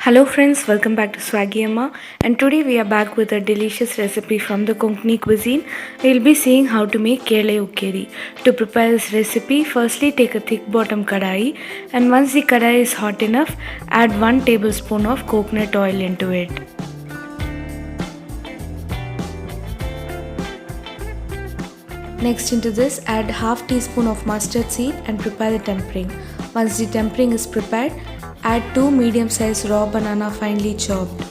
Hello friends, welcome back to Swaggy Amma, and today we are back with a delicious recipe from the Konkani cuisine. We'll be seeing how to make kele ukkeri. To prepare this recipe, firstly take a thick bottom kadai, and once the kadai is hot enough, add 1 tablespoon of coconut oil into it. Next into this, add half teaspoon of mustard seed and prepare the tempering. Once the tempering is prepared, add 2 medium-sized raw banana finely chopped.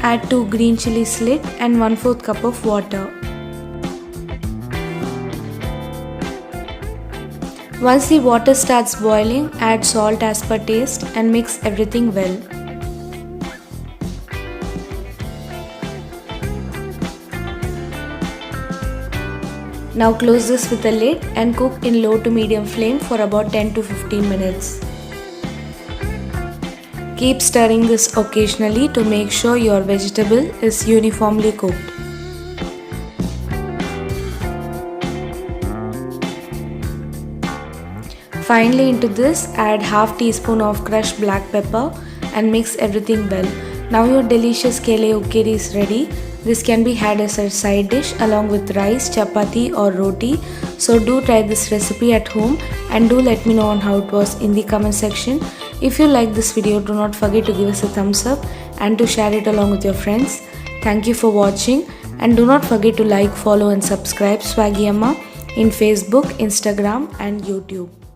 Add 2 green chili slit and 1/4 cup of water. Once the water starts boiling, add salt as per taste and mix everything well. Now close this with a lid and cook in low to medium flame for about 10 to 15 minutes. Keep stirring this occasionally to make sure your vegetable is uniformly cooked. Finally, into this add half teaspoon of crushed black pepper and mix everything well. Now your delicious kele ukkeri is ready. This can be had as a side dish along with rice, chapati or roti. So do try this recipe at home and do let me know on how it was in the comment section. If you like this video, do not forget to give us a thumbs up and to share it along with your friends. Thank you for watching, and do not forget to like, follow and subscribe Swaggy Amma in Facebook, Instagram and YouTube.